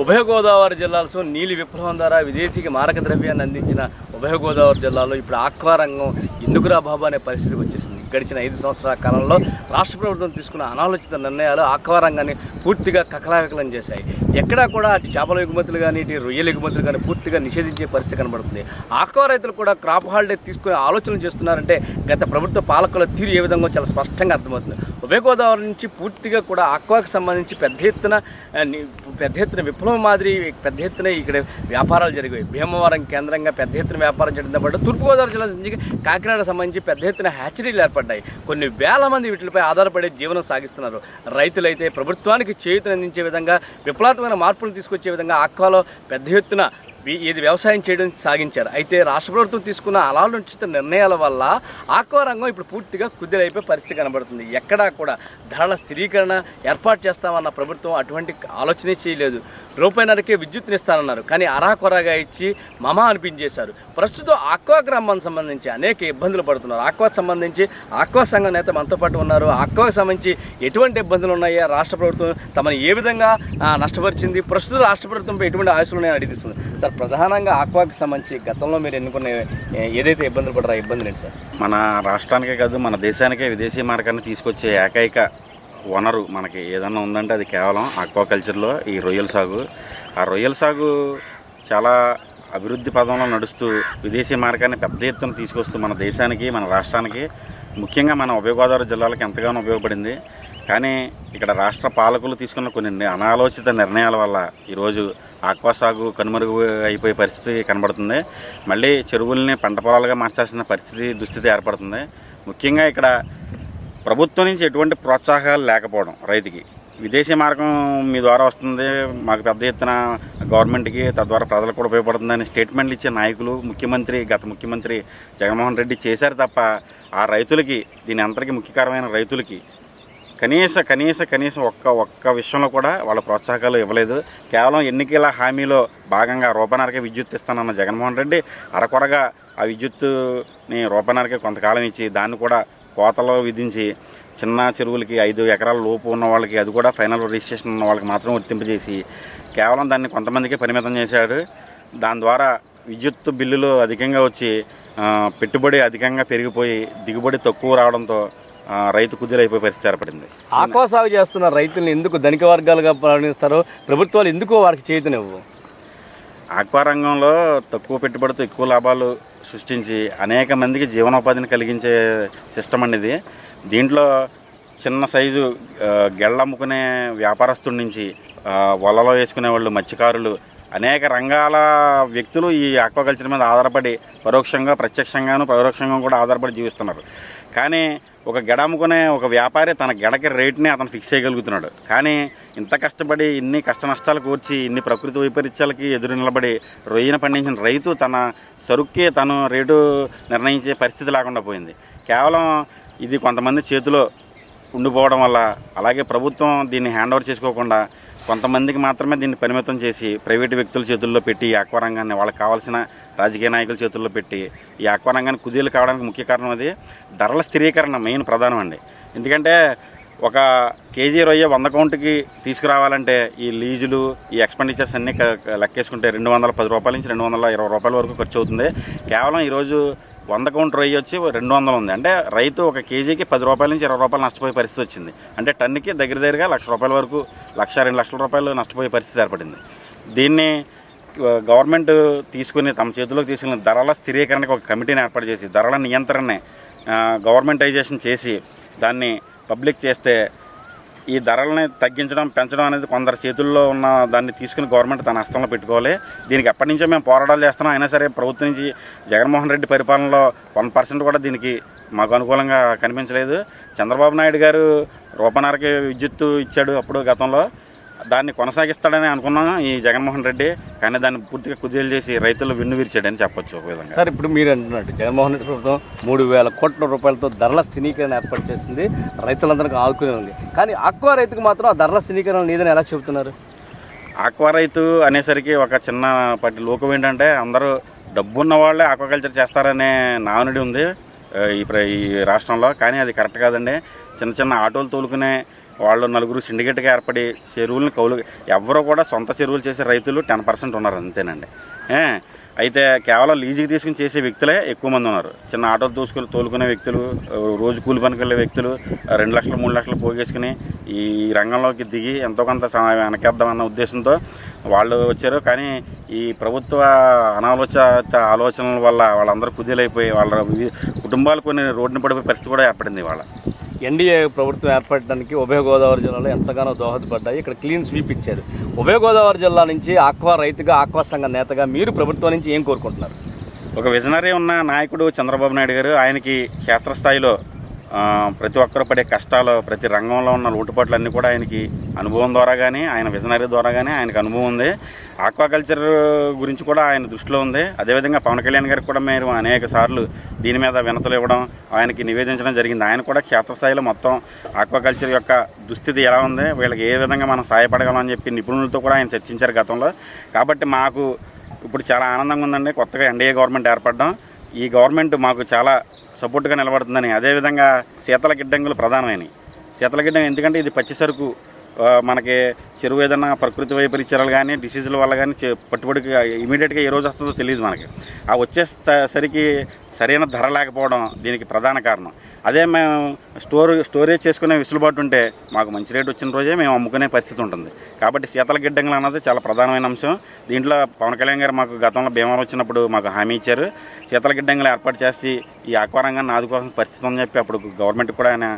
ఉభయ గోదావరి జిల్లాలో నీలి విప్లవం ద్వారా విదేశీకి మారక ద్రవ్యాన్ని అందించిన ఉభయ గోదావరి జిల్లాలో ఇప్పుడు ఆక్వా రంగం ఎందుకురా బాబు అనే పరిస్థితికి వచ్చేసింది. గడిచిన 5 సంవత్సరాల కాలంలో రాష్ట్ర ప్రభుత్వం తీసుకున్న అనాలోచిత నిర్ణయాలు ఆక్వా రంగాన్ని పూర్తిగా కకలావికలం చేశాయి. ఎక్కడా కూడా అటు చేపల ఎగుమతులు కానీ ఇటు రొయ్యల ఎగుమతులు కానీ పూర్తిగా నిషేధించే పరిస్థితి కనబడుతుంది. ఆక్వా రైతులు కూడా క్రాప్ హాలిడే తీసుకునే ఆలోచనలు చేస్తున్నారంటే గత ప్రభుత్వ పాలకుల తీరు ఏ విధంగా చాలా స్పష్టంగా అర్థమవుతుంది. ఉభయ గోదావరి నుంచి పూర్తిగా కూడా ఆక్వాకి సంబంధించి పెద్ద ఎత్తున విప్లవం మాదిరి పెద్ద ఎత్తున ఇక్కడ వ్యాపారాలు జరిగాయి. భీమవరం కేంద్రంగా పెద్ద ఎత్తున వ్యాపారం చేయడంతో పాటు తూర్పుగోదావరి జిల్లా నుంచి కాకినాడ సంబంధించి పెద్ద ఎత్తున హ్యాచరీలు ఏర్పడ్డాయి. కొన్ని వేల మంది వీటిపై ఆధారపడే జీవనం సాగిస్తున్నారు. రైతులైతే ప్రభుత్వానికి చేయూతనందించే విధంగా విప్లవాత్మకమైన మార్పులు తీసుకొచ్చే విధంగా ఆక్వాలో పెద్ద ఎత్తున వ్యవసాయం చేయడం సాగించారు. అయితే రాష్ట్ర ప్రభుత్వం తీసుకున్న అనాలోచిత నిర్ణయాల వల్ల ఆక్వా రంగం ఇప్పుడు పూర్తిగా కుదిరైపోయే పరిస్థితి కనబడుతుంది. ఎక్కడా కూడా ధరల స్థిరీకరణ ఏర్పాటు చేస్తామన్న ప్రభుత్వం అటువంటి ఆలోచనే చేయలేదు. రూపాయిన్నరకే విద్యుత్నిస్తానన్నారు, కానీ అరాకొరగా ఇచ్చి మమా అనిపించేశారు. ప్రస్తుతం ఆక్వా గ్రామానికి సంబంధించి అనేక ఇబ్బందులు పడుతున్నారు. ఆక్వాకు సంబంధించి ఆక్వా సంఘం నేత మనతో పాటు ఉన్నారు. ఆక్వాకు సంబంధించి ఎటువంటి ఇబ్బందులు ఉన్నాయో రాష్ట్ర ప్రభుత్వం తమను ఏ విధంగా నష్టపరిచింది, ప్రస్తుతం రాష్ట్ర ప్రభుత్వంపై ఎటువంటి ఆశలు ఉన్నాయని అడిగిస్తుంది. సార్, ప్రధానంగా ఆక్వాకి సంబంధించి గతంలో మీరు ఎన్నుకునే ఏదైతే ఇబ్బందులు పడరా ఇబ్బందులు ఏంటి సార్? మన రాష్ట్రానికే కాదు మన దేశానికే విదేశీ మార్గాన్ని తీసుకొచ్చే ఏకైక వనరు మనకి ఏదన్నా ఉందంటే అది కేవలం ఆక్వాకల్చర్లో ఈ రొయ్యల సాగు. ఆ రొయ్యల సాగు చాలా అభివృద్ధి పదంలో నడుస్తూ విదేశీ మార్గాన్ని పెద్ద ఎత్తున తీసుకొస్తూ మన దేశానికి మన రాష్ట్రానికి ముఖ్యంగా మన ఉభయ గోదావరి జిల్లాలకు ఎంతగానో ఉపయోగపడింది. కానీ ఇక్కడ రాష్ట్ర పాలకులు తీసుకున్న కొన్ని అనాలోచిత నిర్ణయాల వల్ల ఈరోజు ఆక్వా సాగు కనుమరుగు అయిపోయే పరిస్థితి కనబడుతుంది. మళ్ళీ చెరువుల్ని పంట పొలాలుగా మార్చాల్సిన దుస్థితి ఏర్పడుతుంది. ముఖ్యంగా ఇక్కడ ప్రభుత్వం నుంచి ఎటువంటి ప్రోత్సాహాలు లేకపోవడం, రైతుకి విదేశీ మార్గం మీ ద్వారా వస్తుంది, మాకు పెద్ద ఎత్తున గవర్నమెంట్కి తద్వారా ప్రజలకు కూడా ఉపయోగపడుతుందని స్టేట్మెంట్లు ఇచ్చే నాయకులు గత ముఖ్యమంత్రి జగన్మోహన్ రెడ్డి చేశారు తప్ప ఆ రైతులకి దీని అంతటికీ ముఖ్యకారమైన రైతులకి కనీసం ఒక్క విషయంలో కూడా వాళ్ళ ప్రోత్సాహకాలు ఇవ్వలేదు. కేవలం ఎన్నికల హామీలో భాగంగా రూపాయిన్నరకే విద్యుత్ ఇస్తానన్న జగన్మోహన్ రెడ్డి అరకొరగా ఆ విద్యుత్తుని రూపాయిన్నరకే కొంతకాలం ఇచ్చి దాన్ని కూడా కోతలో విధించి చిన్న చెరువులకి 5 ఎకరాల లోపు ఉన్న వాళ్ళకి అది కూడా ఫైనల్ రిజిస్ట్రేషన్ ఉన్న వాళ్ళకి మాత్రం వర్తింపజేసి కేవలం దాన్ని కొంతమందికి పరిమితం చేశాడు. దాని ద్వారా విద్యుత్ బిల్లులు అధికంగా వచ్చి పెట్టుబడి అధికంగా పెరిగిపోయి దిగుబడి తక్కువ రావడంతో రైతు కుదిరైపోయే పరిస్థితి ఏర్పడింది. ఆక్వా సాగు చేస్తున్న రైతులను ఎందుకు ధనిక వర్గాలుగా పరిగణిస్తారో, ప్రభుత్వాలు ఎందుకు వారికి చేయూతనివ్వవు? ఆక్వా రంగంలో తక్కువ పెట్టుబడితో ఎక్కువ లాభాలు సృష్టించి అనేక మందికి జీవనోపాధిని కలిగించే సిస్టమ్ అనేది. దీంట్లో చిన్న సైజు గెళ్ళమ్ముకునే వ్యాపారస్తుడి నుంచి వలలో వేసుకునే వాళ్ళు, మత్స్యకారులు, అనేక రంగాల వ్యక్తులు ఈ ఆక్వాకల్చర్ మీద ఆధారపడి ప్రత్యక్షంగాను పరోక్షంగా కూడా ఆధారపడి జీవిస్తున్నారు. కానీ ఒక గెడ అమ్ముకునే ఒక వ్యాపారి తన గెడకి రేట్ని అతను ఫిక్స్ చేయగలుగుతున్నాడు. కానీ ఇంత కష్టపడి ఇన్ని కష్ట నష్టాలు కూర్చి ఇన్ని ప్రకృతి వైపరీత్యాలకి ఎదురు నిలబడి రొయ్యను పండించిన రైతు తన సరుక్కి తను రేటు నిర్ణయించే పరిస్థితి లేకుండా పోయింది. కేవలం ఇది కొంతమంది చేతిలో ఉండిపోవడం వల్ల, అలాగే ప్రభుత్వం దీన్ని హ్యాండ్ ఓవర్ చేసుకోకుండా కొంతమందికి మాత్రమే దీన్ని పరిమితం చేసి ప్రైవేటు వ్యక్తుల చేతుల్లో పెట్టి ఈ ఆక్వా రంగాన్ని వాళ్ళకి కావాల్సిన రాజకీయ నాయకుల చేతుల్లో పెట్టి ఈ ఆక్వా రంగాన్ని కుదేలు కావడానికి ముఖ్య కారణం అది ధరల స్థిరీకరణ మెయిన్ ప్రధానం అండి. ఎందుకంటే ఒక కేజీ రొయ్య 100 కౌంటుకి తీసుకురావాలంటే ఈ లీజులు ఈ ఎక్స్పెండిచర్స్ అన్నీ లెక్కేసుకుంటే 210 రూపాయల నుంచి 220 రూపాయల వరకు ఖర్చు అవుతుంది. కేవలం ఈరోజు 100 కౌంటు రొయ్య వచ్చి 200 ఉంది. అంటే రైతు ఒక కేజీకి 10 రూపాయల నుంచి 20 రూపాయలు నష్టపోయే పరిస్థితి వచ్చింది. అంటే టన్నుకి దగ్గరగా 1,00,000 రూపాయల వరకు 1,00,000-2 లక్షల రూపాయలు నష్టపోయే పరిస్థితి ఏర్పడింది. దీన్ని గవర్నమెంట్ తీసుకుని తమ చేతిలోకి తీసుకుని ధరల స్థిరీకరణకు ఒక కమిటీని ఏర్పాటు చేసి ధరల నియంత్రణని గవర్నమెంటైజేషన్ చేసి దాన్ని పబ్లిక్ చేస్తే ఈ ధరలని పెంచడం అనేది కొందరు చేతుల్లో ఉన్న దాన్ని తీసుకుని గవర్నమెంట్ తన హస్తంలో పెట్టుకోవాలి. దీనికి ఎప్పటి నుంచో మేము పోరాటాలు చేస్తున్నాం. అయినా సరే ప్రభుత్వం నుంచి జగన్మోహన్ రెడ్డి పరిపాలనలో 1% కూడా దీనికి మాకు అనుకూలంగా కనిపించలేదు. చంద్రబాబు నాయుడు గారు రూపాయిన్నరకి విద్యుత్తు ఇచ్చాడు అప్పుడు గతంలో, దాన్ని కొనసాగిస్తాడని అనుకున్నాం ఈ జగన్మోహన్ రెడ్డి. కానీ దాన్ని పూర్తిగా కుదేలు చేసి రైతులు విర్చాడని చెప్పొచ్చు ఒక విధంగా. సార్, ఇప్పుడు మీరు అంటున్నట్టు జగన్మోహన్ రెడ్డి ప్రభుత్వం 3,000 కోట్ల రూపాయలతో ధరల స్థిరీకరణ ఏర్పాటు చేసింది, రైతులందరికీ ఆదుకునే ఉంది. కానీ ఆక్వా రైతుకు మాత్రం ఆ ధరల స్థిరీకరణ లేదని ఎలా చెబుతున్నారు? ఆక్వా రైతు అనేసరికి ఒక చిన్నపాటి లోకం ఏంటంటే అందరూ డబ్బున్న వాళ్ళే ఆక్వాకల్చర్ చేస్తారనే నానుడి ఉంది ఈ రాష్ట్రంలో. కానీ అది కరెక్ట్ కాదండి. చిన్న ఆటోలు తోలుకునే వాళ్ళు నలుగురు సిండికేట్గా ఏర్పడి చెరువులను కౌలు ఎవరో కూడా సొంత చెరువులు చేసే రైతులు 10% ఉన్నారు అంతేనండి. అయితే కేవలం లీజుకి తీసుకుని చేసే వ్యక్తులే ఎక్కువ మంది ఉన్నారు. చిన్న ఆటోలు తోలుకునే వ్యక్తులు, రోజు కూలి పనికి వెళ్ళే వ్యక్తులు 2 లక్షలు 3 లక్షలు పోగేసుకుని ఈ రంగంలోకి దిగి ఎంతో కొంత వెనకేద్దామన్న ఉద్దేశంతో వాళ్ళు వచ్చారు. కానీ ఈ ప్రభుత్వ ఆలోచనల వల్ల వాళ్ళందరూ కుదేలైపోయి వాళ్ళ కుటుంబాలు కొన్ని రోడ్డున పడిపోయే పరిస్థితి కూడా ఏర్పడింది. వాళ్ళ ఎన్డీఏ ప్రభుత్వం ఏర్పడడానికి ఉభయ గోదావరి జిల్లాలో ఎంతగానో దోహదపడ్డాయి. ఇక్కడ క్లీన్ స్వీప్ ఇచ్చారు. ఉభయ గోదావరి జిల్లా నుంచి ఆక్వా రైతుగా, ఆక్వా సంఘ నేతగా మీరు ప్రభుత్వం నుంచి ఏం కోరుకుంటున్నారు? ఒక విజనరీ ఉన్న నాయకుడు చంద్రబాబు నాయుడు గారు, ఆయనకి క్షేత్రస్థాయిలో ప్రతి ఒక్కరు పడే కష్టాలు, ప్రతి రంగంలో ఉన్న లోటుపాట్లన్నీ కూడా ఆయనకి అనుభవం ద్వారా కానీ, ఆయన విజనరీ ద్వారా కానీ ఆయనకు అనుభవం ఉంది. ఆక్వాకల్చర్ గురించి కూడా ఆయన దృష్టిలో ఉంది. అదేవిధంగా పవన్ కళ్యాణ్ గారికి కూడా మీరు అనేక సార్లు దీని మీద వినతులు ఇవ్వడం, ఆయనకి నివేదించడం జరిగింది. ఆయన కూడా క్షేత్రస్థాయిలో మొత్తం ఆక్వాకల్చర్ యొక్క దుస్థితి ఎలా ఉంది, వీళ్ళకి ఏ విధంగా మనం సహాయపడగలమని చెప్పి నిపుణులతో కూడా ఆయన చర్చించారు గతంలో. కాబట్టి మాకు ఇప్పుడు చాలా ఆనందంగా ఉందండి కొత్తగా ఎన్డీఏ గవర్నమెంట్ ఏర్పడడం. ఈ గవర్నమెంట్ మాకు చాలా సపోర్ట్గా నిలబడుతుందని. అదేవిధంగా శీతల గిడ్డంగులు ప్రధానమైనవి. శీతల గిడ్డంగి ఎందుకంటే ఇది పచ్చి సరుకు, మనకి చెరువు ఏదైనా ప్రకృతి వైపరీత్యాలు కానీ డిసీజుల వల్ల కానీ పట్టుబడికి ఇమీడియట్గా ఏ రోజు వస్తుందో తెలియదు మనకి. ఆ వచ్చేసరికి సరైన ధర లేకపోవడం దీనికి ప్రధాన కారణం. అదే మేము స్టోరేజ్ చేసుకునే వెసులుబాటు ఉంటే మాకు మంచి రేటు వచ్చిన రోజే మేము అమ్ముకునే పరిస్థితి ఉంటుంది. కాబట్టి శీతల గిడ్డంగులు అన్నది చాలా ప్రధానమైన అంశం. దీంట్లో పవన్ కళ్యాణ్ గారు మాకు గతంలో భీమాలు వచ్చినప్పుడు మాకు హామీ ఇచ్చారు. శీతల గిడ్డంగులు ఏర్పాటు చేసి ఈ ఆక్వా రంగాన్ని ఆదుకోవాల్సిన పరిస్థితి ఉందని చెప్పి అప్పుడు గవర్నమెంట్ కూడా ఆయన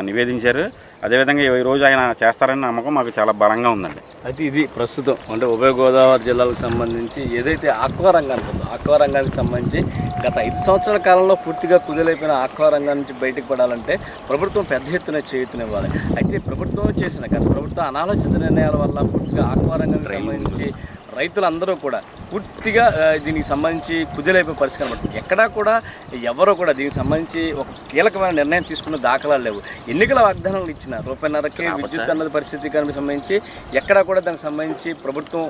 నివేదించారు. అదేవిధంగా ఈరోజు ఆయన చేస్తారని నమ్మకం మాకు చాలా బలంగా ఉందండి. అయితే ఇది ప్రస్తుతం అంటే ఉభయ గోదావరి జిల్లాలకు సంబంధించి ఏదైతే ఆక్వా రంగానికి ఉందో, ఆక్వా రంగానికి సంబంధించి గత 5 సంవత్సరాల కాలంలో పూర్తిగా కుదిలైపోయిన ఆక్వా రంగం నుంచి బయటకు పడాలంటే ప్రభుత్వం పెద్ద ఎత్తున చేయూతనివ్వాలి. అయితే ప్రభుత్వం చేసిన గత ప్రభుత్వం అనాలోచిత నిర్ణయాల వల్ల పూర్తిగా ఆక్వా రంగానికి సంబంధించి రైతులందరూ కూడా పూర్తిగా దీనికి సంబంధించి కుదిలైపోయే పరిస్థితి కనబడుతుంది. ఎక్కడా కూడా ఎవరో కూడా దీనికి సంబంధించి ఒక కీలకమైన నిర్ణయం తీసుకున్న దాఖలాలు లేవు. ఎన్నికల వాగ్దానాలు ఇచ్చిన రూపాయన్నరకే విద్యుత్ అన్నది పరిస్థితి కనుక సంబంధించి ఎక్కడా కూడా దానికి సంబంధించి ప్రభుత్వం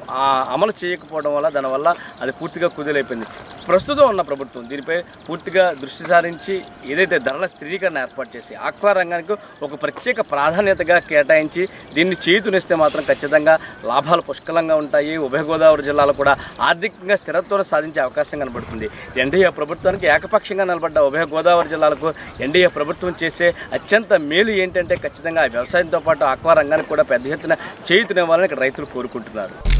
అమలు చేయకపోవడం వల్ల దానివల్ల అది పూర్తిగా కుదిలైపోయింది. ప్రస్తుతం ఉన్న ప్రభుత్వం దీనిపై పూర్తిగా దృష్టి సారించి ఏదైతే ధరల స్థిరీకరణ ఏర్పాటు చేసి ఆక్వా రంగానికి ఒక ప్రత్యేక ప్రాధాన్యతగా కేటాయించి దీన్ని చేతునిస్తే మాత్రం ఖచ్చితంగా లాభాలు పుష్కలంగా ఉంటాయి. ఉభయ గోదావరి జిల్లాలో కూడా ఆర్థికంగా స్థిరత్వం సాధించే అవకాశం కనబడుతుంది. ఎన్డీఏ ప్రభుత్వానికి ఏకపక్షంగా నిలబడ్డ ఉభయ గోదావరి జిల్లాలకు ఎన్డీఏ ప్రభుత్వం చేసే అత్యంత మేలు ఏంటంటే ఖచ్చితంగా వ్యవసాయంతో పాటు ఆక్వా రంగానికి కూడా పెద్ద ఎత్తున చేయూతనివ్వాలని ఇక్కడ రైతులు కోరుకుంటున్నారు.